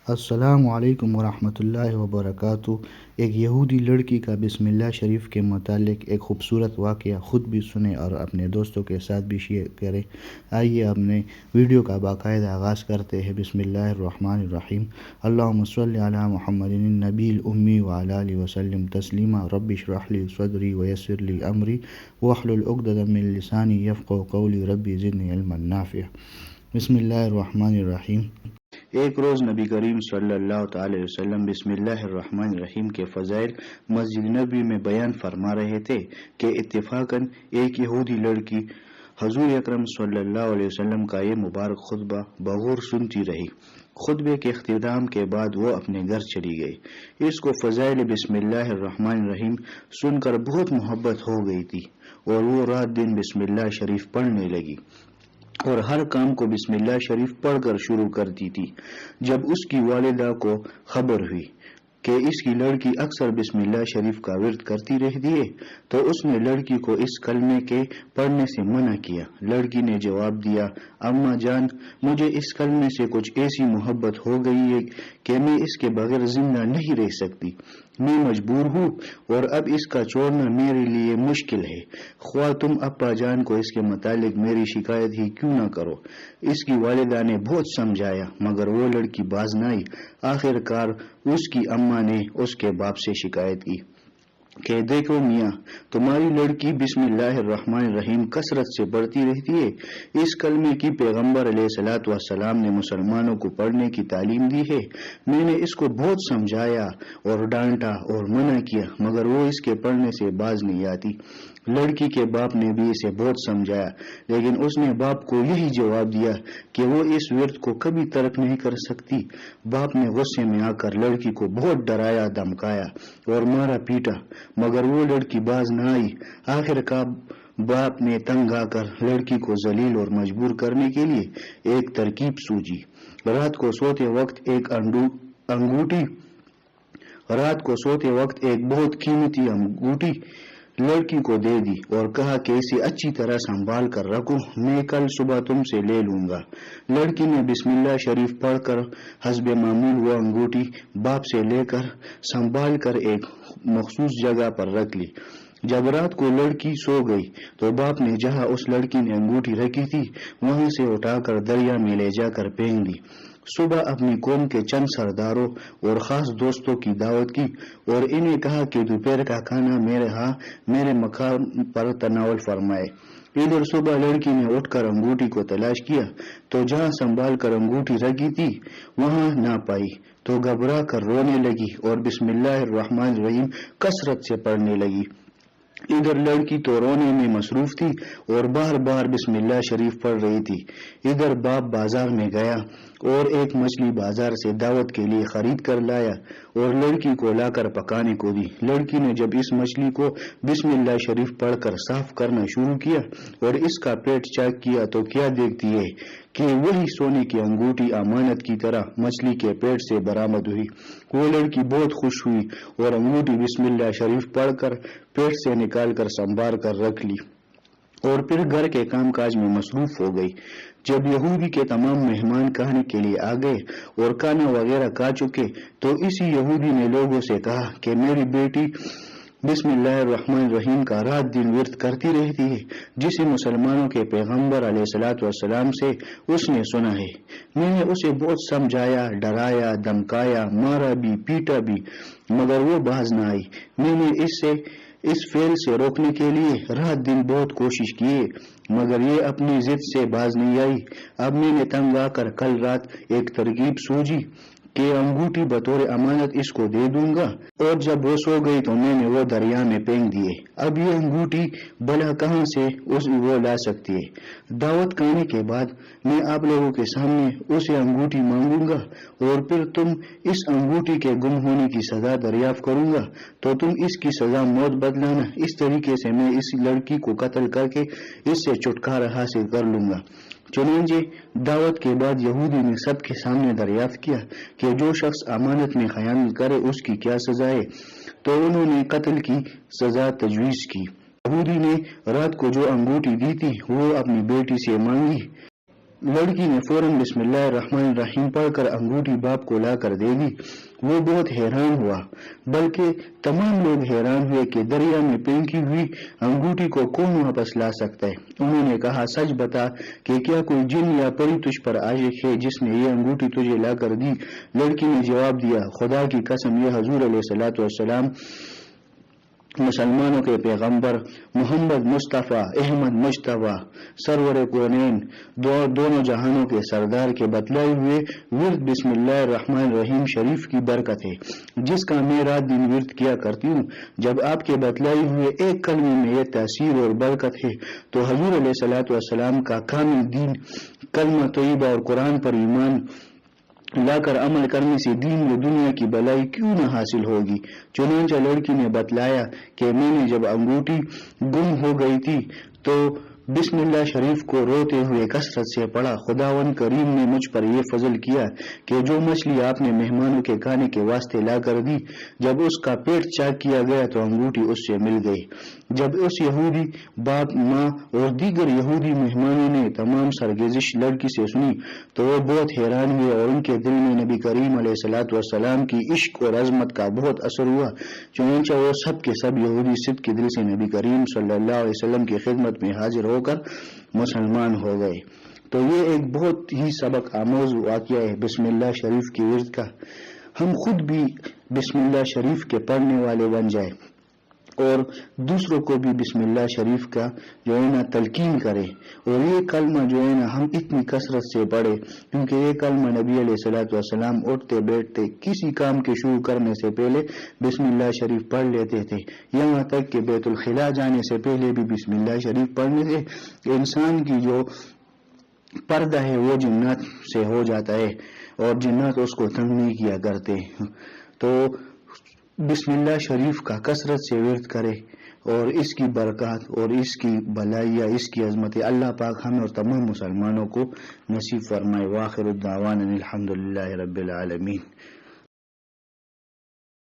السلام علیکم ورحمۃ اللہ وبرکاتہ۔ ایک یہودی لڑکی کا بسم اللہ شریف کے متعلق ایک خوبصورت واقعہ خود بھی سنیں اور اپنے دوستوں کے ساتھ بھی شیئر کریں۔ آئیے اپنے ویڈیو کا باقاعدہ آغاز کرتے ہیں۔ بسم اللہ الرحمن الرحیم۔ اللہم صلی علی محمد النبی الامی وعلی آلہ وسلم تسلیما۔ رب اشرح لی صدری ویسر لی امری واحلل عقدۃ من لسانی یفقہوا قولی۔ رب زدنی علما نافعا۔ بسم اللہ الرحمن الرحیم۔ ایک روز نبی کریم صلی اللہ تعالی وسلم بسم اللہ الرحمن الرحیم کے فضائل مسجد نبوی میں بیان فرما رہے تھے کہ اتفاقاً ایک یہودی لڑکی حضور اکرم صلی اللہ علیہ وسلم کا یہ مبارک خطبہ بغور سنتی رہی۔ خطبے کے اختتام کے بعد وہ اپنے گھر چلی گئی۔ اس کو فضائل بسم اللہ الرحمن الرحیم سن کر بہت محبت ہو گئی تھی اور وہ رات دن بسم اللہ شریف پڑھنے لگی اور ہر کام کو بسم اللہ شریف پڑھ کر شروع کرتی تھی۔ جب اس کی والدہ کو خبر ہوئی کہ اس کی لڑکی اکثر بسم اللہ شریف کا ورد کرتی رہتی ہے تو اس نے لڑکی کو اس کلمے کے پڑھنے سے منع کیا۔ لڑکی نے جواب دیا، اماں جان، مجھے اس کلمے سے کچھ ایسی محبت ہو گئی ہے کہ میں اس کے بغیر زندہ نہیں رہ سکتی۔ میں مجبور ہوں اور اب اس کا چھوڑنا میرے لیے مشکل ہے۔ خواہ تم ابا جان کو اس کے متعلق میری شکایت ہی کیوں نہ کرو۔ اس کی والدہ نے بہت سمجھایا مگر وہ لڑکی باز نہ آئی۔ آخر کار اس کی اماں نے اس کے باپ سے شکایت کی کہ دیکھو میاں، تمہاری لڑکی بسم اللہ الرحمن الرحیم کثرت سے پڑھتی رہتی ہے۔ اس کلمے کی پیغمبر علیہ الصلوۃ والسلام نے مسلمانوں کو پڑھنے کی تعلیم دی ہے۔ میں نے اس کو بہت سمجھایا اور ڈانٹا اور منع کیا مگر وہ اس کے پڑھنے سے باز نہیں آتی۔ لڑکی کے باپ نے بھی اسے بہت سمجھایا لیکن اس نے باپ کو یہی جواب دیا کہ وہ اس ورد کو کبھی ترک نہیں کر سکتی۔ باپ نے غصے میں آ کر لڑکی کو بہت ڈرایا، دھمکایا اور مارا پیٹا مگر وہ لڑکی باز نہ آئی۔ آخر کار باپ نے تنگ آ کر لڑکی کو ذلیل اور مجبور کرنے کے لیے ایک ترکیب سوچی۔ رات کو سوتے وقت ایک بہت قیمتی انگوٹھی لڑکی کو دے دی اور کہا کہ اسے اچھی طرح سنبھال کر رکھو، میں کل صبح تم سے لے لوں گا۔ لڑکی نے بسم اللہ شریف پڑھ کر حسب معمول وہ انگوٹھی باپ سے لے کر سنبھال کر ایک مخصوص جگہ پر رکھ لی۔ جب رات کو لڑکی سو گئی تو باپ نے جہاں اس لڑکی نے انگوٹھی رکھی تھی وہاں سے اٹھا کر دریا میں لے جا کر پھینک دی۔ صبح اپنی قوم کے چند سرداروں اور خاص دوستوں کی دعوت کی اور انہیں کہا کہ دوپہر کا کھانا میرے مقام پر تناول فرمائے۔ ادھر صبح لڑکی نے اٹھ کر انگوٹھی کو تلاش کیا تو جہاں سنبھال کر انگوٹھی رکھی تھی وہاں نہ پائی تو گھبرا کر رونے لگی اور بسم اللہ الرحمن الرحیم کثرت سے پڑھنے لگی۔ ادھر لڑکی تو رونے میں مصروف تھی اور بار بار بسم اللہ شریف پڑھ رہی تھی۔ ادھر باپ بازار میں گیا اور ایک مچھلی بازار سے دعوت کے لیے خرید کر لایا اور لڑکی کو لا کر پکانے کو دی۔ لڑکی نے جب اس مچھلی کو بسم اللہ شریف پڑھ کر صاف کرنا شروع کیا اور اس کا پیٹ چیک کیا تو کیا دیکھتی ہے کہ وہی سونے کی انگوٹھی امانت کی طرح مچھلی کے پیٹ سے برآمد ہوئی۔ وہ لڑکی بہت خوش ہوئی اور انگوٹھی بسم اللہ شریف پڑھ کر پیٹ سے نکال کر سنبھال کر رکھ لی اور پھر گھر کے کام کاج میں مصروف ہو گئی۔ جب یہودی کے تمام مہمان کھانے کے لیے آ گئے اور کھانا وغیرہ کھا چکے تو اسی یہودی نے لوگوں سے کہا کہ میری بیٹی بسم اللہ الرحمن الرحیم کا رات دن ورد کرتی رہتی ہے جسے مسلمانوں کے پیغمبر علیہ الصلوۃ والسلام سے اس نے سنا ہے۔ میں نے اسے بہت سمجھایا، ڈرایا، دھمکایا، مارا بھی، پیٹا بھی مگر وہ باز نہ آئی۔ میں نے اس فعل سے روکنے کے لیے رات دن بہت کوشش کی مگر یہ اپنی ضد سے باز نہیں آئی۔ اب میں نے تنگ آ کر کل رات ایک ترکیب سوچی کہ انگوٹھی بطور امانت اس کو دے دوں گا اور جب وہ سو گئی تو میں نے وہ دریا میں پھینک دیے۔ اب یہ انگوٹھی بھلا کہاں سے وہ لا سکتی ہے؟ دعوت کھانے کے بعد میں آپ لوگوں کے سامنے اسے انگوٹھی مانگوں گا اور پھر تم اس انگوٹھی کے گم ہونے کی سزا دریافت کروں گا تو تم اس کی سزا موت بدلانا۔ اس طریقے سے میں اس لڑکی کو قتل کر کے اس سے چھٹکارا حاصل کر لوں گا۔ چنانچہ دعوت کے بعد یہودی نے سب کے سامنے دریافت کیا کہ جو شخص امانت میں خیانت کرے اس کی کیا سزا ہے تو انہوں نے قتل کی سزا تجویز کی۔ یہودی نے رات کو جو انگوٹھی دی تھی وہ اپنی بیٹی سے مانگی لڑکی نے فوراً بسم اللہ الرحمن الرحیم پڑھ کر انگوٹھی باپ کو لا کر دے دی۔ وہ بہت حیران ہوا، بلکہ تمام لوگ حیران ہوئے کہ دریا میں پھینکی ہوئی انگوٹھی کو کون واپس لا سکتا ہے۔ انہوں نے کہا، سچ بتا کہ کیا کوئی جن یا پری تجھ پر عاشق ہے جس نے یہ انگوٹھی تجھے لا کر دی؟ لڑکی نے جواب دیا، خدا کی قسم، یہ حضور علیہ الصلوۃ والسلام مسلمانوں کے پیغمبر محمد مصطفیٰ احمد مجتبیٰ سرور کونین دونوں جہانوں کے سردار کے بتلائے ہوئے ورد بسم اللہ الرحمن الرحیم شریف کی برکت ہے، جس کا میں رات دن ورد کیا کرتی ہوں۔ جب آپ کے بتلائے ہوئے ایک کلمے میں یہ تاثیر اور برکت ہے تو حضور علیہ الصلوۃ والسلام کا کامل دین کلمہ طیبہ اور قرآن پر ایمان لا کر عمل کرنے سے دین و دنیا کی بلائی کیوں نہ حاصل ہوگی؟ چنانچہ لڑکی نے بتلایا کہ میں نے جب انگوٹھی گم ہو گئی تھی تو بسم اللہ شریف کو روتے ہوئے کثرت سے پڑھا۔ خداوند کریم نے مجھ پر یہ فضل کیا کہ جو مچھلی آپ نے مہمانوں کے کھانے کے واسطے لا کر دی، جب اس کا پیٹ چاک کیا گیا تو انگوٹھی اس سے مل گئی۔ جب اس یہودی باپ، ماں اور دیگر یہودی مہمانوں نے تمام سرگزش لڑکی سے سنی تو وہ بہت حیران ہوئے اور ان کے دل میں نبی کریم علیہ الصلوۃ والسلام کی عشق اور عظمت کا بہت اثر ہوا۔ چنانچہ وہ سب کے سب یہودی صدق کے دل سے نبی کریم صلی اللہ علیہ وسلم کی خدمت میں حاضر ہو کر مسلمان ہو گئے۔ تو یہ ایک بہت ہی سبق آموز واقعہ ہے بسم اللہ شریف کی ورد کا۔ ہم خود بھی بسم اللہ شریف کے پڑھنے والے بن جائیں اور دوسروں کو بھی بسم اللہ شریف کا جو ہے نا تلقین کرے، اور یہ کلمہ جو ہے نا ہم اتنی کثرت سے پڑھے، کیونکہ یہ کلمہ نبی علیہ الصلوۃ والسلام اٹھتے بیٹھتے کسی کام کے شروع کرنے سے پہلے بسم اللہ شریف پڑھ لیتے تھے، یہاں تک کہ بیت الخلاء جانے سے پہلے بھی بسم اللہ شریف پڑھنے سے انسان کی جو پردہ ہے وہ جنات سے ہو جاتا ہے اور جنات اس کو تنگ نہیں کیا کرتے۔ تو بسم اللہ شریف کا کثرت سے ورد کرے اور اس کی برکات اور اس کی بھلائیاں، اس کی عظمت اللہ پاک ہمیں اور تمام مسلمانوں کو نصیب فرمائے۔ وآخر الدعوانا الحمدللہ رب العالمین۔